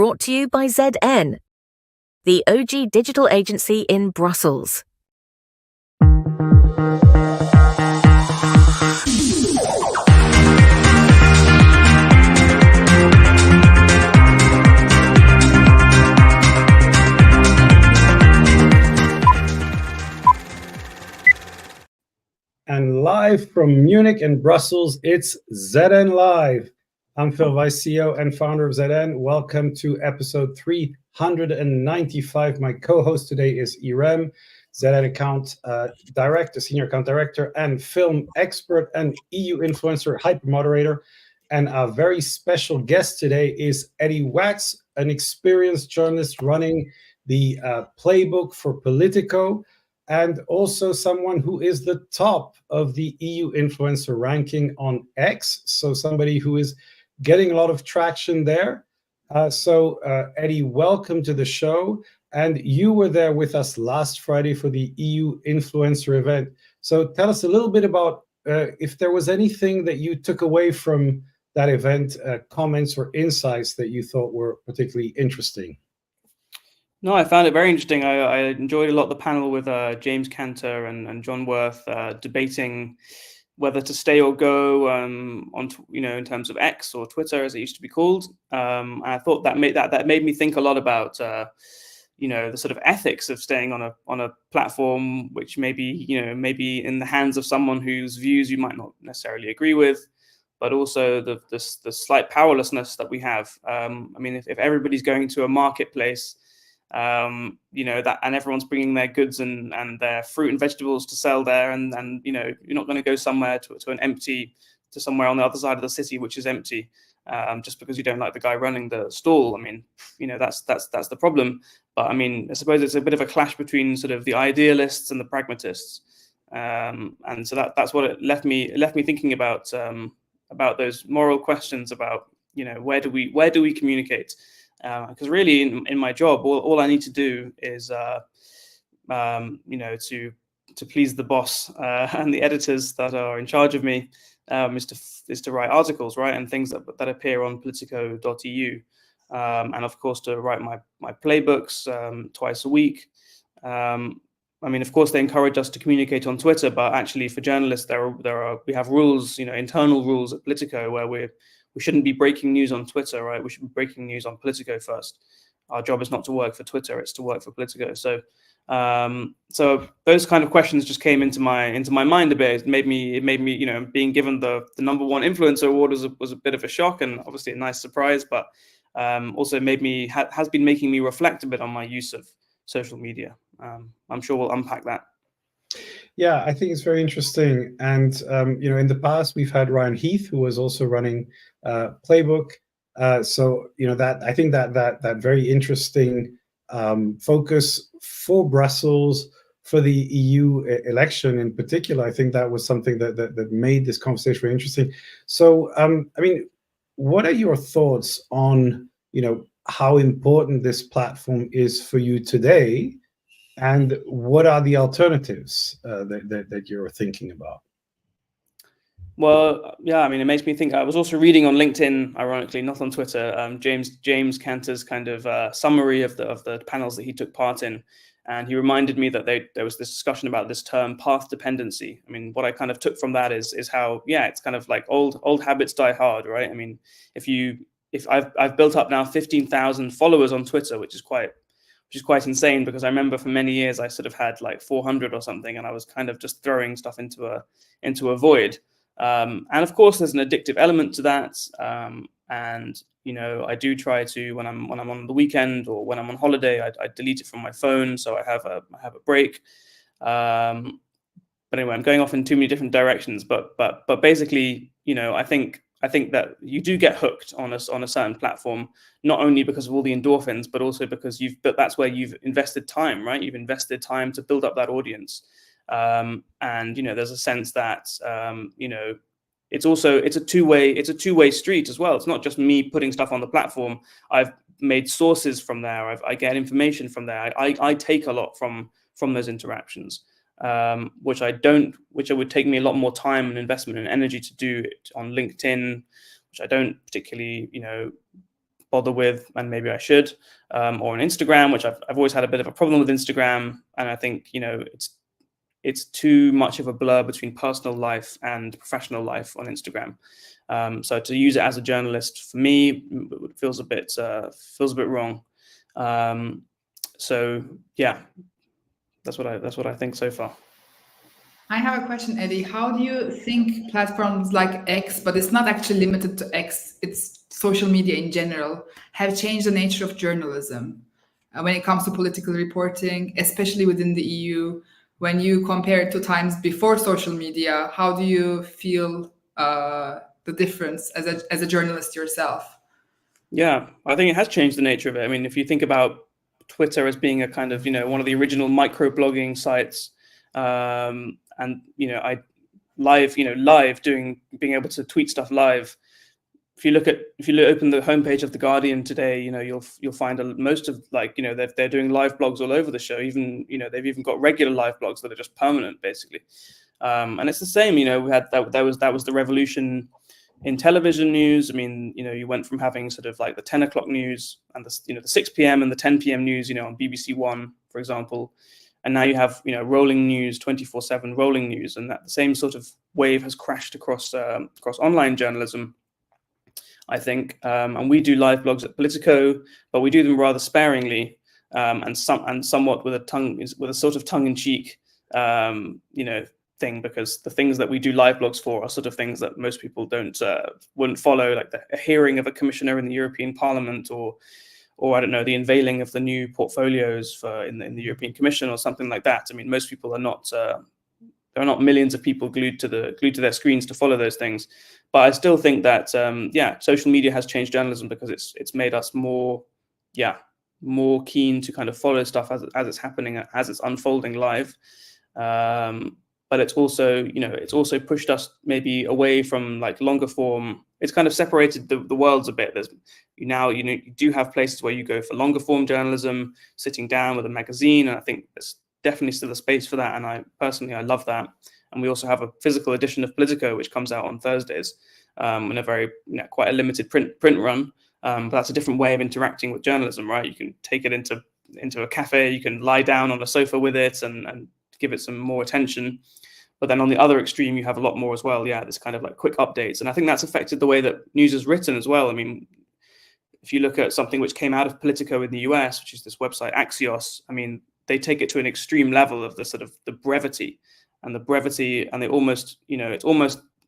brought to you by ZN, the OG digital agency in Brussels. And live from Munich and Brussels, it's ZN Live. I'm Phil Weiss, CEO and founder of ZN. Welcome to episode 395. My co-host today is Irem, ZN account director, senior account director, and film expert and EU influencer hyper moderator. And our very special guest today is Eddy Wax, an experienced journalist running the playbook for Politico, and also someone who is the top of the EU influencer ranking on X. So somebody who is getting a lot of traction there. Eddy, welcome to the show. And you were there with us last Friday for the EU influencer event. So tell us a little bit about if there was anything that you took away from that event, comments or insights that you thought were particularly interesting. No, I found it very interesting. I enjoyed a lot the panel with James Cantor and John Worth debating whether to stay or go in terms of X or Twitter as it used to be called. And I thought that made me think a lot about the sort of ethics of staying on a platform which maybe in the hands of someone whose views you might not necessarily agree with, but also the slight powerlessness that we have. If everybody's going to a marketplace, and everyone's bringing their goods and their fruit and vegetables to sell there, and you're not going to go somewhere to somewhere on the other side of the city which is empty, just because you don't like the guy running the stall. That's the problem. But I suppose it's a bit of a clash between sort of the idealists and the pragmatists, and so that's what it left me thinking about those moral questions about where do we communicate. Because really, in my job, all I need to do is, to please the boss and the editors that are in charge of me, is to write articles, right, and things that appear on Politico.eu, and of course to write my playbooks twice a week. Of course, they encourage us to communicate on Twitter, but actually, for journalists, we have rules, internal rules at Politico where we shouldn't be breaking news on Twitter, right? We should be breaking news on Politico first. Our job is not to work for Twitter; it's to work for Politico. So those kind of questions just came into my mind a bit. It made me, being given the number one influencer award was a bit of a shock, and obviously a nice surprise. But also has been making me reflect a bit on my use of social media. I'm sure we'll unpack that. Yeah, I think it's very interesting. And, in the past, we've had Ryan Heath, who was also running Playbook. That I think that very interesting focus for Brussels, for the EU election in particular, I think that was something that made this conversation very interesting. So, what are your thoughts on, how important this platform is for you today? And what are the alternatives that you're thinking about? Well, yeah, it makes me think. I was also reading on LinkedIn, ironically, not on Twitter, James Cantor's kind of summary of the panels that he took part in, and he reminded me that there was this discussion about this term path dependency. What I kind of took from that is how, yeah, it's kind of like old habits die hard, right? If I've built up now 15,000 followers on Twitter, which is quite insane, because I remember for many years I sort of had like 400 or something, and I was kind of just throwing stuff into a void. And of course, there's an addictive element to that. And I do try to, when I'm on the weekend or when I'm on holiday, I delete it from my phone, so I have a break. But anyway, I'm going off in too many different directions. But basically, I think that you do get hooked on a certain platform, not only because of all the endorphins, but also because that's where you've invested time, right? You've invested time to build up that audience. And there's a sense that it's a two-way street as well. It's not just me putting stuff on the platform. I've made sources from there. I get information from there. I take a lot from those interactions. Which it would take me a lot more time and investment and energy to do it on LinkedIn, which I don't particularly, bother with, and maybe I should, or on Instagram, which I've always had a bit of a problem with Instagram, and I think it's too much of a blur between personal life and professional life on Instagram. So to use it as a journalist, for me, feels a bit wrong. So yeah, that's what I think so far. I have a question, Eddie. How do you think platforms like X, but it's not actually limited to X, it's social media in general, have changed the nature of journalism when it comes to political reporting, especially within the EU? When you compare it to times before social media, how do you feel the difference as a journalist yourself? Yeah, I think it has changed the nature of it. I mean, if you think about Twitter as being a kind of, one of the original micro-blogging sites, and I being able to tweet stuff live. If you open the homepage of The Guardian today, you'll find most of they're doing live blogs all over the show. Even they've even got regular live blogs that are just permanent, basically. And it's the same. We had that was the revolution in television news. I mean, you went from having sort of like the 10 o'clock news and the 6 p.m. and the 10 p.m. news, on BBC One, for example. And now you have, rolling news, 24/7 rolling news, and that the same sort of wave has crashed across online journalism, I think. And we do live blogs at Politico, but we do them rather sparingly, and somewhat with a sort of tongue-in-cheek, thing, because the things that we do live blogs for are sort of things that most people wouldn't follow, like a hearing of a commissioner in the European Parliament, or I don't know, the unveiling of the new portfolios in the European Commission or something like that. I mean, most people are not. There are not millions of people glued to their screens to follow those things. But I still think that social media has changed journalism because it's made us more keen to kind of follow stuff as it's happening, as it's unfolding live. But it's also pushed us maybe away from like longer form. It's kind of separated the worlds a bit. You do have places where you go for longer form journalism, sitting down with a magazine, and I think there's definitely still a space for that. And I love that. And we also have a physical edition of Politico, which comes out on Thursdays, in a very quite a limited print run. But that's a different way of interacting with journalism, right? You can take it into a cafe, you can lie down on a sofa with it and give it some more attention. But then on the other extreme, you have a lot more as well. Yeah, this kind of like quick updates. And I think that's affected the way that news is written as well. I mean, if you look at something which came out of Politico in the US, which is this website Axios, I mean, they take it to an extreme level of the sort of the brevity, and they almost,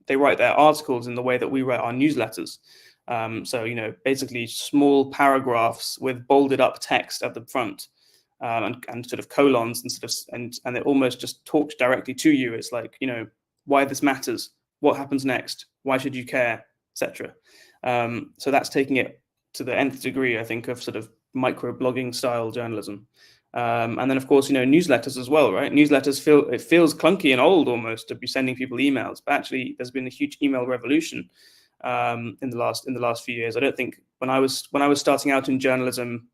they write their articles in the way that we write our newsletters. So, basically small paragraphs with bolded up text at the front. And sort of colons and it almost just talks directly to you. It's like, why this matters, what happens next, why should you care, etc. So that's taking it to the nth degree, I think, of sort of micro blogging style journalism. And then of course, newsletters as well, right? Newsletters feels clunky and old almost to be sending people emails, but actually there's been a huge email revolution in the last few years. I don't think when I was starting out in journalism,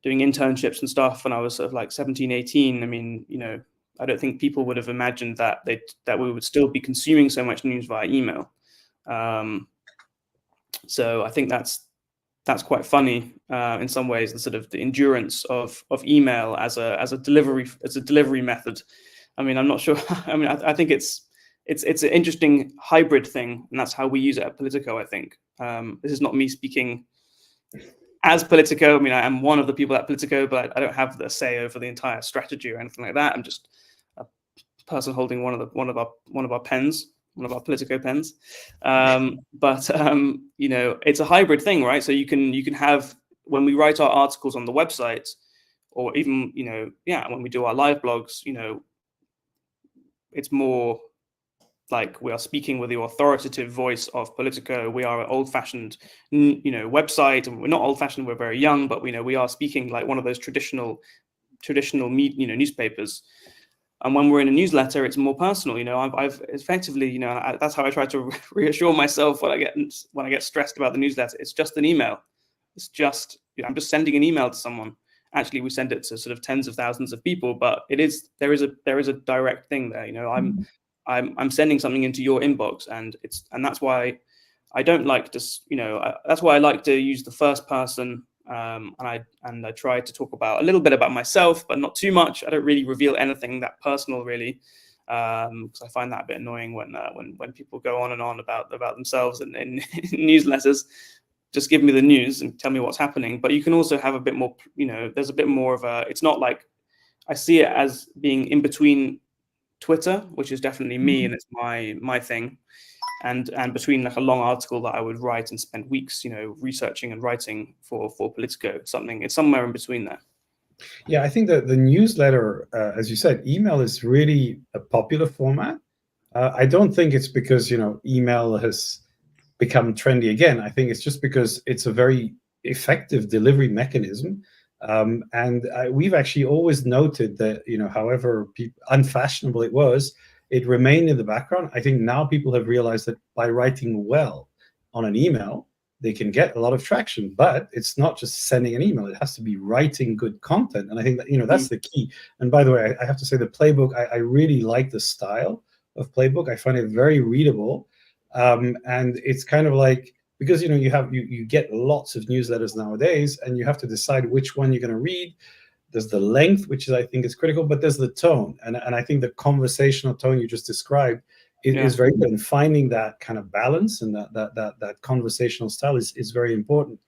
doing internships and stuff, and I was sort of like 17, 18. I mean, I don't think people would have imagined that we would still be consuming so much news via email. So I think that's quite funny in some ways, the sort of the endurance of email as a delivery method. I mean, I'm not sure. I mean, I think it's an interesting hybrid thing, and that's how we use it at Politico, I think. This is not me speaking as Politico. I mean, I am one of the people at Politico, but I don't have the say over the entire strategy or anything like that. I'm just a person holding one of our pens, one of our Politico pens. But it's a hybrid thing, right? So you can have, when we write our articles on the website, or even when we do our live blogs, it's more like we are speaking with the authoritative voice of Politico. We are an old-fashioned, website, and we're not old-fashioned. We're very young, but we are speaking like one of those traditional newspapers. And when we're in a newsletter, it's more personal. I've effectively, that's how I try to reassure myself when I get stressed about the newsletter. It's just an email. It's just I'm just sending an email to someone. Actually, we send it to sort of tens of thousands of people, but there is a direct thing there. I'm sending something into your inbox, and that's why I don't like to, that's why I like to use the first person. And I try to talk about a little bit about myself, but not too much. I don't really reveal anything that personal, really, because I find that a bit annoying when people go on and on about themselves in newsletters. Just give me the news and tell me what's happening. But you can also have a bit more, there's a bit more of a. It's not like, I see it as being in between Twitter, which is definitely me, and it's my thing. And between like a long article that I would write and spend weeks, researching and writing for Politico, it's somewhere in between there. Yeah, I think that the newsletter, as you said, email is really a popular format. I don't think it's because, email has become trendy again. I think it's just because it's a very effective delivery mechanism. And we've actually always noted that, however unfashionable it was, it remained in the background. I think now people have realized that by writing well on an email, they can get a lot of traction. But it's not just sending an email. It has to be writing good content. And I think that, that's the key. And by the way, I have to say the playbook, I really like the style of playbook. I find it very readable. And it's kind of like, because, you get lots of newsletters nowadays, and you have to decide which one you're going to read. There's the length, which I think is critical, but there's the tone. And I think the conversational tone you just described is very good. And finding that kind of balance and that conversational style is very important.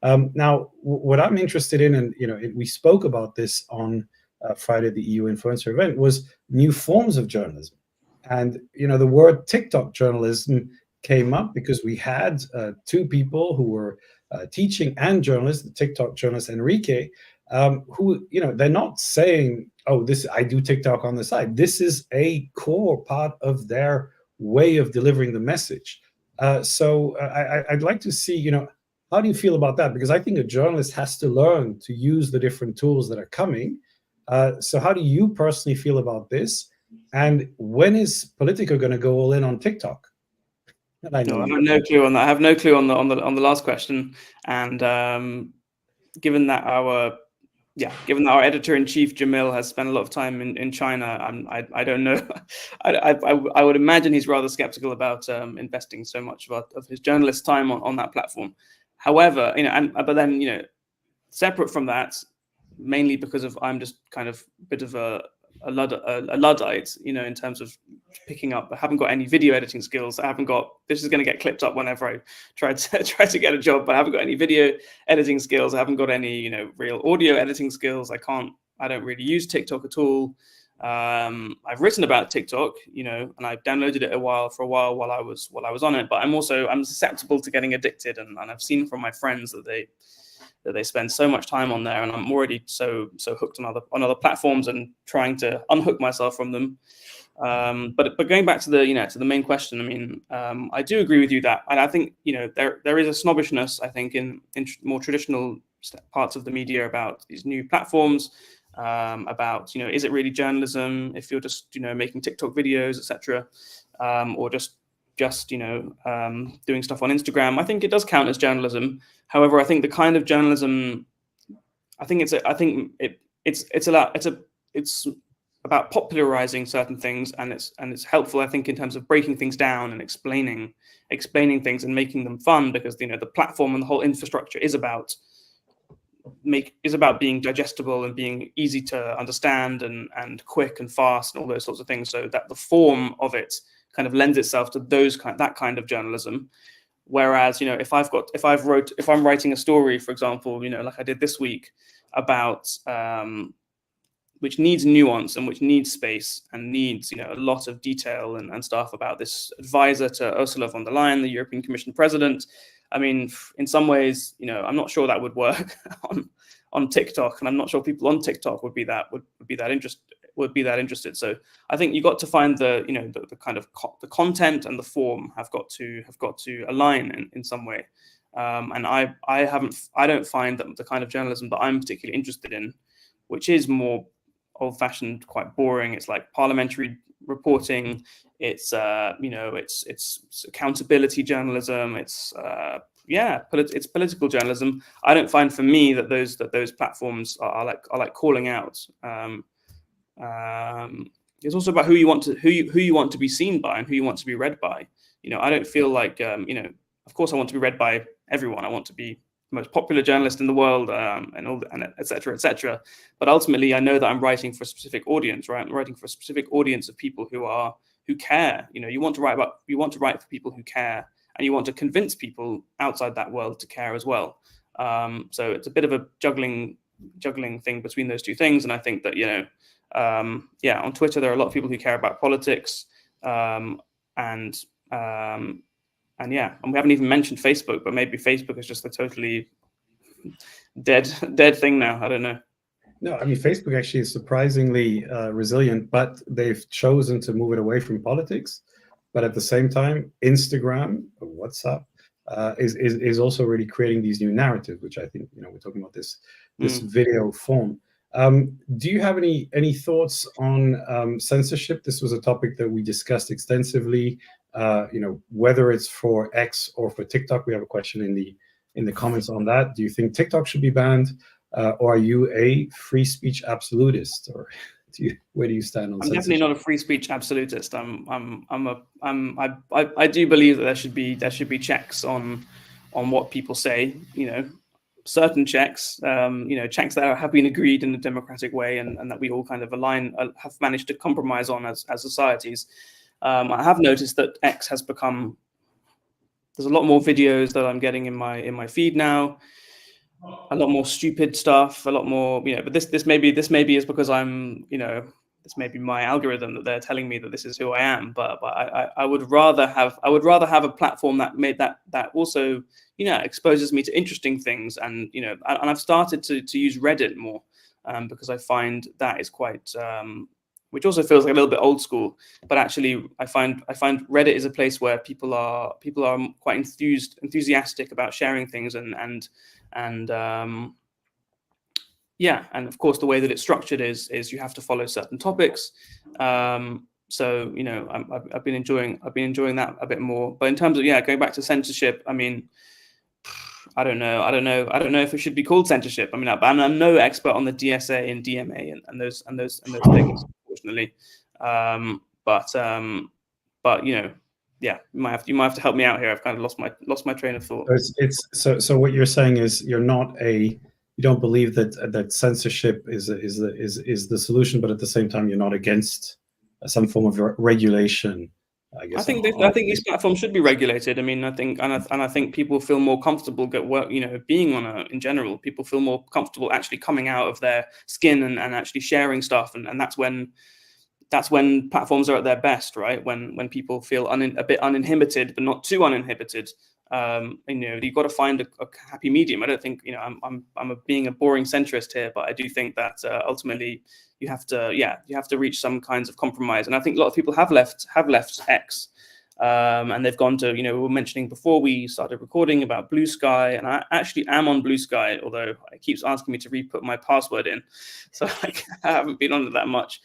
Now, what I'm interested in, and we spoke about this on Friday, the EU Influencer event, was new forms of journalism. And the word TikTok journalism came up because we had two people who were teaching and journalists, the TikTok journalist Enrique, who, they're not saying, oh, I do TikTok on the side. This is a core part of their way of delivering the message. So I'd like to see, how do you feel about that? Because I think a journalist has to learn to use the different tools that are coming. So how do you personally feel about this? And when is Politico going to go all in on TikTok? I have no clue on that. I have no clue on the last question. And given that our editor-in-chief Jamil has spent a lot of time in China, I don't know. I would imagine he's rather skeptical about investing so much of his journalist time on that platform. However, but then separate from that, mainly because I'm just kind of a bit of a Luddite, in terms of picking up. I haven't got any video editing skills. This is going to get clipped up whenever I try to get a job, but I haven't got any video editing skills. I haven't got any, real audio editing skills. I don't really use TikTok at all. I've written about TikTok, and I've downloaded it for a while while I was on it, but I'm susceptible to getting addicted. And I've seen from my friends that they spend so much time on there, and I'm already so hooked on other platforms and trying to unhook myself from them. But going back to the main question, I do agree with you that, and I think there is a snobbishness, I think, in more traditional parts of the media about these new platforms, about is it really journalism if you're just making TikTok videos, etc., or just doing stuff on Instagram. I think it does count as journalism. However, I think the kind of journalism, it's about popularizing certain things, and it's helpful, I think, in terms of breaking things down and explaining things and making them fun, because the platform and the whole infrastructure is about being digestible and being easy to understand and quick and fast and all those sorts of things, so that the form of it kind of lends itself to that kind of journalism. Whereas, if I'm writing a story, for example, like I did this week, about which needs nuance and which needs space and needs, a lot of detail and stuff about this advisor to Ursula von der Leyen, the European Commission president. In some ways, I'm not sure that would work on TikTok, and I'm not sure people on TikTok would be that interested. So I think you got to find the kind of the content and the form have got to align in some way. And I don't find that the kind of journalism that I'm particularly interested in, which is more old-fashioned, quite boring. It's like parliamentary reporting. It's it's accountability journalism. It's political journalism. I don't find, for me, that those platforms are like calling out. It's also about who you want to be seen by and who you want to be read by. I don't feel like a of course, I want to be read by everyone. I want to be the most popular journalist in the world, and et cetera, et cetera. But ultimately, I know that I'm writing for a specific audience, right? I'm writing for a specific audience of people who care. You know, you want to write for people who care, and you want to convince people outside that world to care as well. So it's a bit of a juggling thing between those two things. And I think that, on Twitter, there are a lot of people who care about politics, and we haven't even mentioned Facebook, but maybe Facebook is just a totally dead thing now. I don't know. No, I mean, Facebook actually is surprisingly resilient, but they've chosen to move it away from politics. But at the same time, Instagram, WhatsApp, is also really creating these new narratives, which I think, we're talking about this video form. Do you have any thoughts on censorship? This was a topic that we discussed extensively. Whether it's for X or for TikTok. We have a question in the comments on that. Do you think TikTok should be banned, or are you a free speech absolutist, or where do you stand on? I'm definitely not a free speech absolutist. I do believe that there should be checks on what people say. Certain checks, checks that have been agreed in a democratic way, and that we all kind of have managed to compromise on as societies. I have noticed that X has become. There's a lot more videos that I'm getting in my feed now. A lot more stupid stuff. A lot more, But this maybe is because I'm, this may be my algorithm that they're telling me that this is who I am. But I would rather have a platform that made that also, exposes me to interesting things, and and I've started to use Reddit more, because I find that is quite. Which also feels like a little bit old school, but actually I find Reddit is a place where people are quite enthusiastic about sharing things, and of course the way that it's structured is you have to follow certain topics. So I've been enjoying that a bit more. But in terms of going back to censorship, I mean, I don't know if it should be called censorship. I mean, I'm no expert on the DSA and DMA and those things, unfortunately. But you might have to help me out here. I've kind of lost my train of thought. So what you're saying is you don't believe that censorship is the solution, but at the same time you're not against some form of regulation. I guess. I think these platforms should be regulated. I mean, I think people feel more comfortable being on in general. People feel more comfortable actually coming out of their skin and actually sharing stuff, and that's when platforms are at their best, right? When people feel a bit uninhibited, but not too uninhibited. You've got to find a happy medium. I don't think I'm being a boring centrist here, but I do think that ultimately you have to reach some kinds of compromise. And I think a lot of people have left X, and they've gone to, we were mentioning before we started recording about Blue Sky, and I actually am on Blue Sky, although it keeps asking me to re-put my password in, so I haven't been on it that much.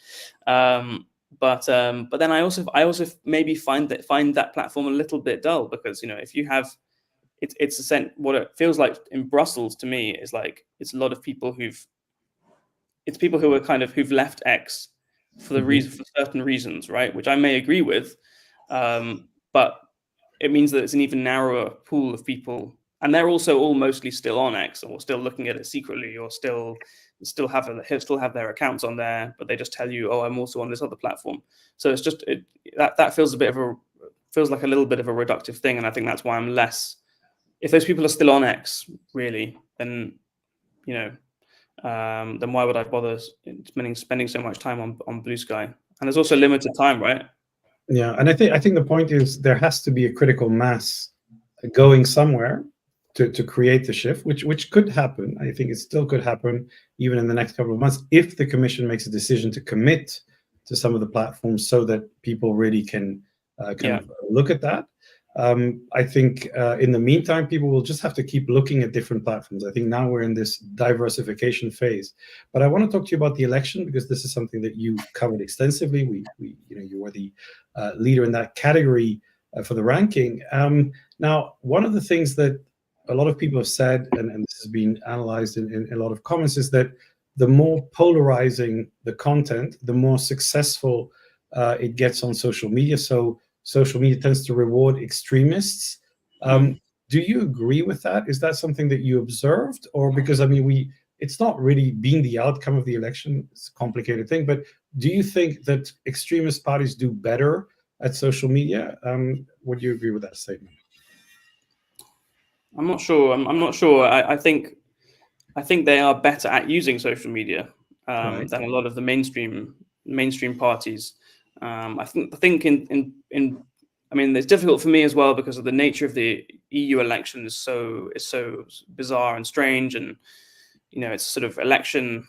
But then I also maybe find that platform a little bit dull, because if you have it's a sense, what it feels like in Brussels to me is like it's a lot of people who've left X for for certain reasons, right? Which I may agree with, but it means that it's an even narrower pool of people, and they're also all mostly still on X, or still looking at it secretly, or still have their accounts on there, but they just tell you, oh, I'm also on this other platform. So it's just that feels like a little bit of a reductive thing, and I think that's why I'm less. If those people are still on X, really, then then why would I bother spending so much time on Blue Sky? And there's also limited time, right? Yeah, and I think the point is there has to be a critical mass going somewhere to create the shift, which could happen. I think it still could happen even in the next couple of months if the Commission makes a decision to commit to some of the platforms, so that people really can kind of look at that. I think in the meantime, people will just have to keep looking at different platforms. I think now we're in this diversification phase. But I want to talk to you about the election, because this is something that you covered extensively. You were the leader in that category for the ranking. Now, one of the things that a lot of people have said, and this has been analyzed in a lot of comments, is that the more polarizing the content, the more successful it gets on social media. So social media tends to reward extremists. Do you agree with that? Is that something that you observed, or because I mean, it's not really been the outcome of the election. It's a complicated thing, but do you think that extremist parties do better at social media? Would you agree with that statement? I'm not sure. I'm not sure. I think they are better at using social media Right. than a lot of the mainstream parties. I think in I mean, it's difficult for me as well because of the nature of the EU election is so bizarre and strange, and it's sort of election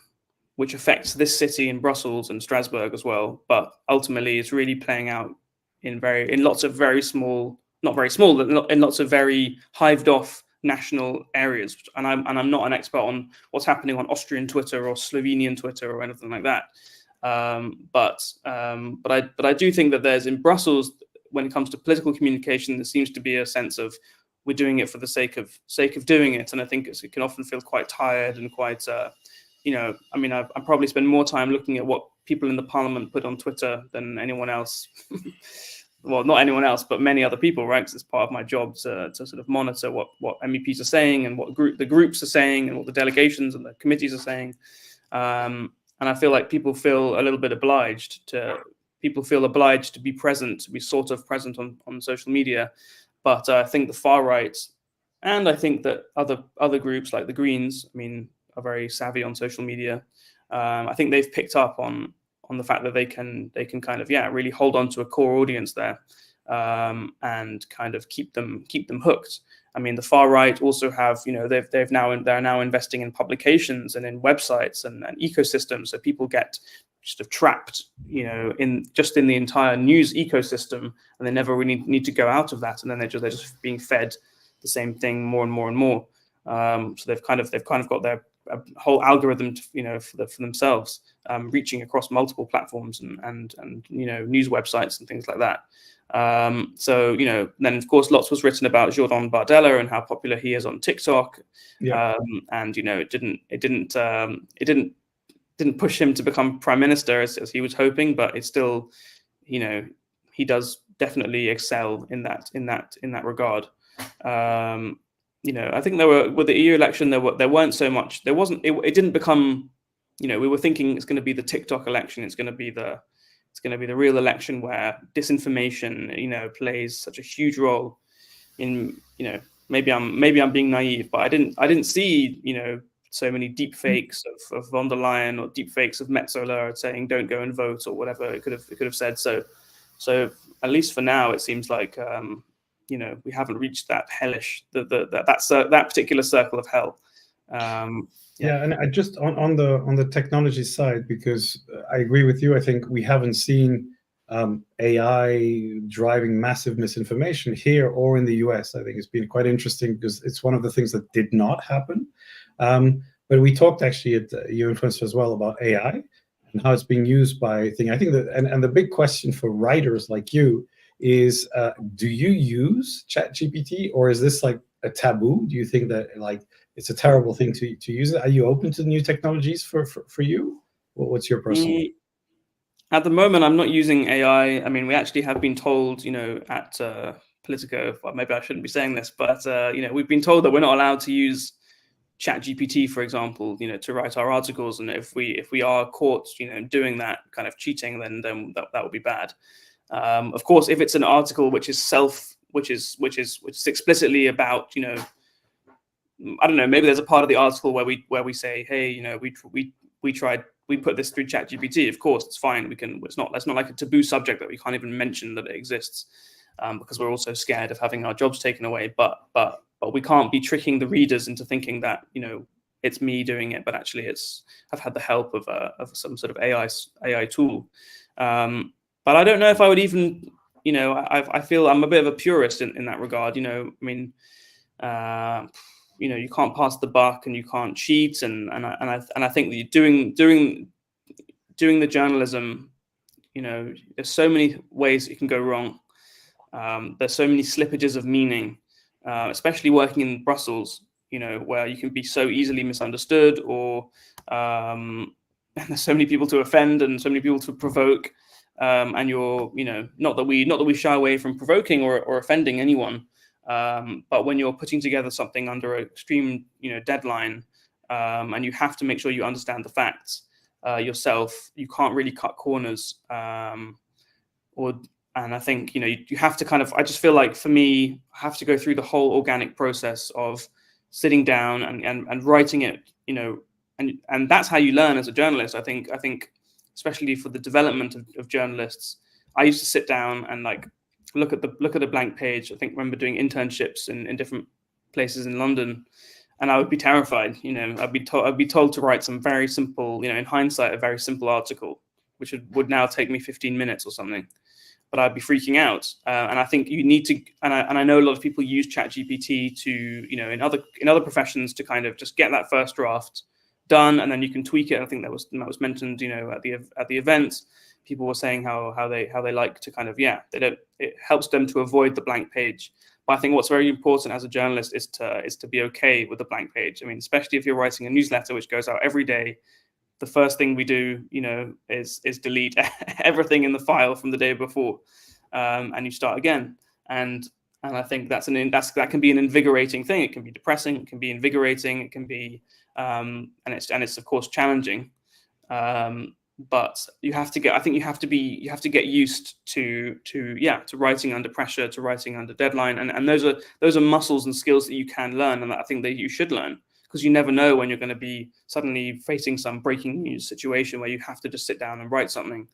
which affects this city in Brussels and Strasbourg as well. But ultimately, it's really playing out in lots of very small, not very small, but in lots of very hived off national areas. And I'm not an expert on what's happening on Austrian Twitter or Slovenian Twitter or anything like that. But I do think that there's in Brussels, when it comes to political communication, there seems to be a sense of we're doing it for the sake of doing it, and I think it can often feel quite tired and quite. I mean, I probably spend more time looking at what people in the parliament put on Twitter than anyone else. Well, not anyone else, but many other people, right? Because it's part of my job to sort of monitor what MEPs are saying and what the groups are saying and what the delegations and the committees are saying. And I feel like people feel a little bit obliged to be present, to be sort of present on social media. But I think the far right, and I think that other groups like the Greens, I mean, are very savvy on social media. I think they've picked up on the fact that they can kind of really hold on to a core audience there, and kind of keep them hooked. I mean, the far right also have they're now investing in publications and in websites and ecosystems, so people get sort of trapped in the entire news ecosystem, and they never really need to go out of that, and then they're just being fed the same thing more and more and more. So they've kind of got their whole algorithm for themselves, reaching across multiple platforms and news websites and things like that. So then of course lots was written about Jordan Bardella and how popular he is on TikTok. Yeah. And it didn't push him to become prime minister as he was hoping, but it's still he does definitely excel in that regard. I think with the EU election, there weren't so much. There wasn't. It didn't become. We were thinking it's going to be the TikTok election. It's going to be the real election where disinformation, plays such a huge role in. Maybe I'm being naive, but I didn't see so many deep fakes of von der Leyen or deep fakes of Metzola saying don't go and vote or whatever it could have said. So at least for now, it seems like. We haven't reached that hellish, that particular circle of hell. And I just on the technology side, because I agree with you. I think we haven't seen AI driving massive misinformation here or in the US. I think it's been quite interesting because it's one of the things that did not happen. But we talked actually at EU Influencer as well about AI and how it's being used by I think that and the big question for writers like you is do you use ChatGPT, or is this like a taboo? Do you think that like it's a terrible thing to use it? Are you open to new technologies for you? What's your personal? At the moment, I'm not using AI. I mean, we actually have been told, at Politico, well, maybe I shouldn't be saying this, but we've been told that we're not allowed to use ChatGPT, for example, to write our articles, and if we are caught, doing that kind of cheating, then that would be bad. Of course, if it's an article which is explicitly about, I don't know, maybe there's a part of the article where we say, hey, we put this through ChatGPT. Of course, it's fine. It's not like a taboo subject that we can't even mention that it exists, because we're also scared of having our jobs taken away. But we can't be tricking the readers into thinking that it's me doing it, but actually I've had the help of some sort of AI tool. But I don't know if I would even, I feel I'm a bit of a purist in that regard. I mean, you can't pass the buck and you can't cheat, and I think that doing the journalism, there's so many ways it can go wrong. There's so many slippages of meaning, especially working in Brussels, where you can be so easily misunderstood, or and there's so many people to offend and so many people to provoke. And you're, not that we shy away from provoking or offending anyone, But when you're putting together something under an extreme, deadline, and you have to make sure you understand the facts yourself, you can't really cut corners. And I think, you have to I just feel like for me, I have to go through the whole organic process of sitting down and writing it, and that's how you learn as a journalist. I think especially for the development of journalists, I used to sit down and look at a blank page. I remember doing internships in different places in London, and I would be terrified. I'd be told to write some very simple, in hindsight, a very simple article, which would now take me 15 minutes or something. But I'd be freaking out. And I think you need to, and I know a lot of people use ChatGPT to, in other professions, to kind of just get that first draft done, and then you can tweak it. I think that was mentioned, at the event. People were saying how they like to kind of, it helps them to avoid the blank page. But I think what's very important as a journalist is to be okay with the blank page. I mean, especially if you're writing a newsletter which goes out every day, the first thing we do, is delete everything in the file from the day before, and you start again. And I think that can be an invigorating thing. It can be depressing. It can be invigorating. It can be, and it's of course challenging. But you have to get used to writing under pressure, to writing under deadline, and those are muscles and skills that you can learn, and that I think that you should learn. Because you never know when you're going to be suddenly facing some breaking news situation where you have to just sit down and write something,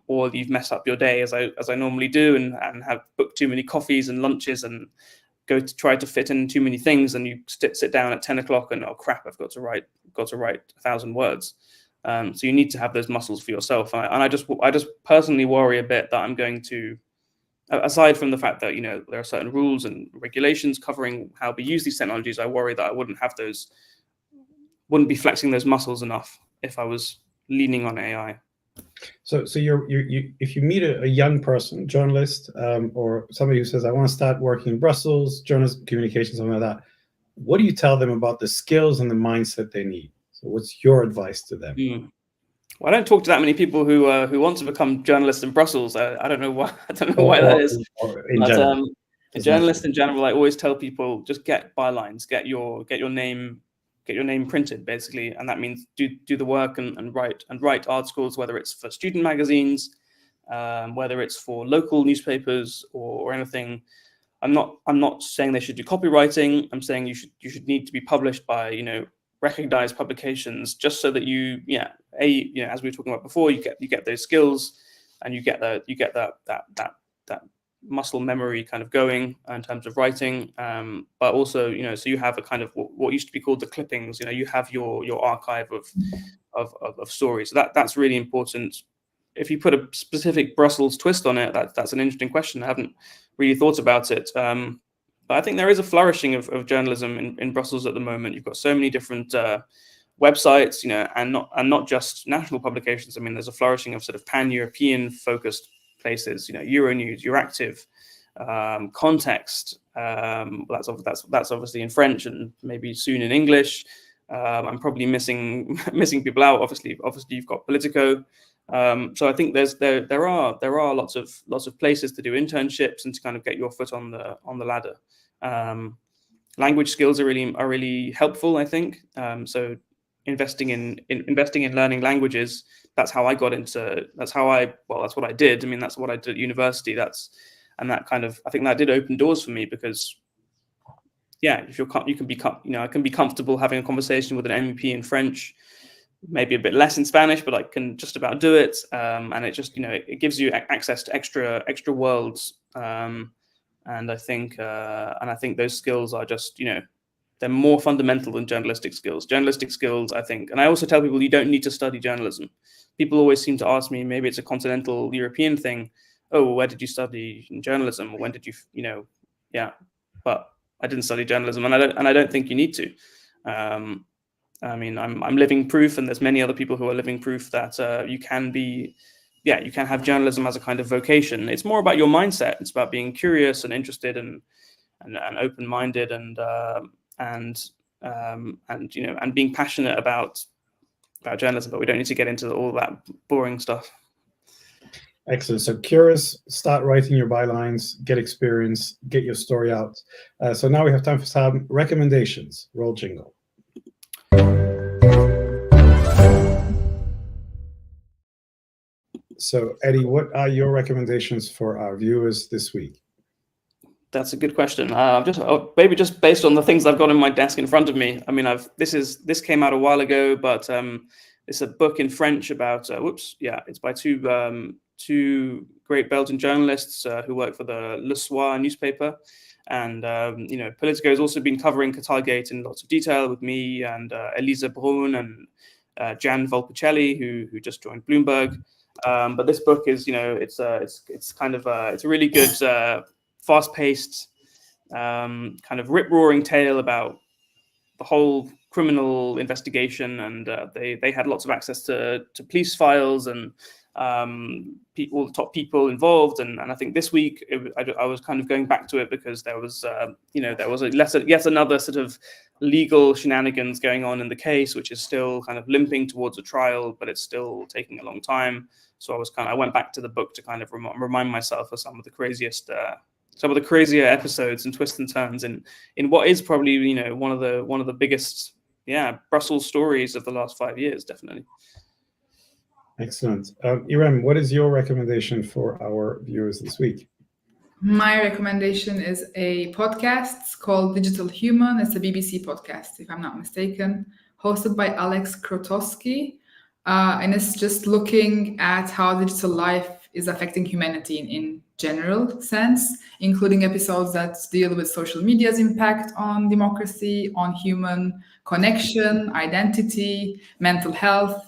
or you've messed up your day, as I normally do, and have booked too many coffees and lunches and go to try to fit in too many things, and you sit down at 10 o'clock and, oh crap, I've got to write 1,000 words. So you need to have those muscles for yourself, and I just personally worry a bit that I'm going to, aside from the fact that there are certain rules and regulations covering how we use these technologies, I worry that I wouldn't be flexing those muscles enough if I was leaning on AI. So you if you meet a young person, journalist, or somebody who says, I want to start working in Brussels, journalism, communication, something like that, what do you tell them about the skills and the mindset they need? So what's your advice to them? Well, I don't talk to that many people who want to become journalists in Brussels. I don't know why. I don't know why that is. But a journalist in general, I always tell people, just get bylines, get your name printed, basically, and that means do the work and write articles, whether it's for student magazines, whether it's for local newspapers or anything. I'm not saying they should do copywriting. I'm saying you should need to be published by recognized publications, just so that as we were talking about before, you get those skills, and you get that muscle memory kind of going in terms of writing, but also so you have a kind of what used to be called the clippings. You have your archive of stories. So that's really important. If you put a specific Brussels twist on it, that's an interesting question. I haven't really thought about it. But I think there is a flourishing of journalism in Brussels at the moment. You've got so many different websites, and not just national publications. I mean, there's a flourishing of sort of pan-European focused places. Euronews, Euractiv, Context. That's obviously in French and maybe soon in English. I'm probably missing people out. Obviously, you've got Politico. So I think there are lots of places to do internships and to kind of get your foot on the ladder. Language skills are really helpful, I think. So investing in learning languages, that's what I did. I mean, that's what I did at university. I think that did open doors for me, because if I can be comfortable having a conversation with an MEP in French, maybe a bit less in Spanish, but I can just about do it. And it just, it gives you access to extra worlds. And I think those skills are just, they're more fundamental than journalistic skills. Journalistic skills, I think, and I also tell people you don't need to study journalism. People always seem to ask me, maybe it's a continental European thing. Oh, where did you study journalism? Or when did you, but I didn't study journalism, and I don't think you need to. I mean, I'm living proof, and there's many other people who are living proof that you can have journalism as a kind of vocation. It's more about your mindset. It's about being curious and interested and open-minded and being passionate about journalism. But we don't need to get into all that boring stuff. Excellent. So curious, start writing your bylines, get experience, get your story out. So now we have time for some recommendations. Roll jingle. So Eddy, what are your recommendations for our viewers this week? That's a good question. Maybe just based on the things I've got on my desk in front of me. I mean, this came out a while ago, but it's a book in French about it's by two great Belgian journalists who work for the Le Soir newspaper, and Politico has also been covering Qatargate in lots of detail with me and Elisa Brun and Jan Volpicelli, who just joined Bloomberg. But this book is, it's a really good, fast-paced, kind of rip-roaring tale about the whole criminal investigation, and they had lots of access to police files and all the top people involved. And I think this week I was kind of going back to it because there was yet another sort of legal shenanigans going on in the case, which is still kind of limping towards a trial, but it's still taking a long time. So I went back to the book to kind of remind myself of some of the crazier episodes and twists and turns in what is probably one of the biggest Brussels stories of the last 5 years, definitely. Excellent. Irem, what is your recommendation for our viewers this week? My recommendation is a podcast called Digital Human. It's a BBC podcast, if I'm not mistaken, hosted by Alex Krotowski. And it's just looking at how digital life is affecting humanity in general sense, including episodes that deal with social media's impact on democracy, on human connection, identity, mental health,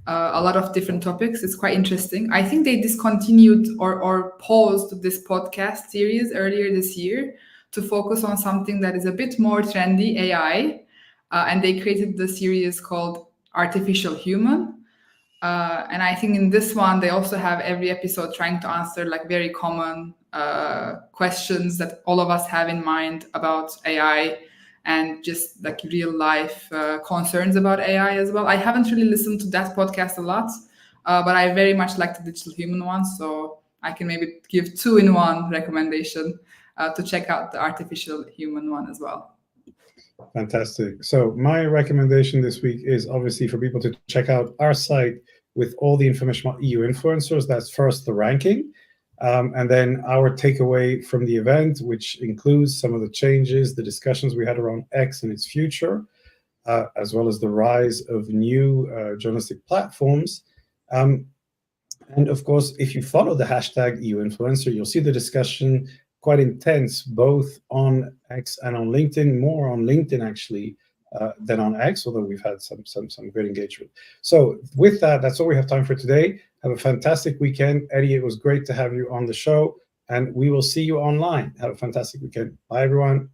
a lot of different topics. It's quite interesting. I think they discontinued or paused this podcast series earlier this year to focus on something that is a bit more trendy, AI. And they created the series called Artificial Human. And I think in this one, they also have every episode trying to answer like very common questions that all of us have in mind about AI and just like real life concerns about AI as well. I haven't really listened to that podcast a lot, but I very much like the Digital Human one. So I can maybe give 2-in-1 recommendation to check out the Artificial Human one as well. Fantastic. So my recommendation this week is obviously for people to check out our site with all the information about EU influencers. That's first the ranking, and then our takeaway from the event, which includes some of the changes, the discussions we had around X and its future, as well as the rise of new journalistic platforms. And of course, if you follow the hashtag EU influencer, you'll see the discussion quite intense, both on X and on LinkedIn, more on LinkedIn actually than on X, although we've had some great engagement. So with that, that's all we have time for today. Have a fantastic weekend. Eddy, it was great to have you on the show, and we will see you online. Have a fantastic weekend. Bye, everyone.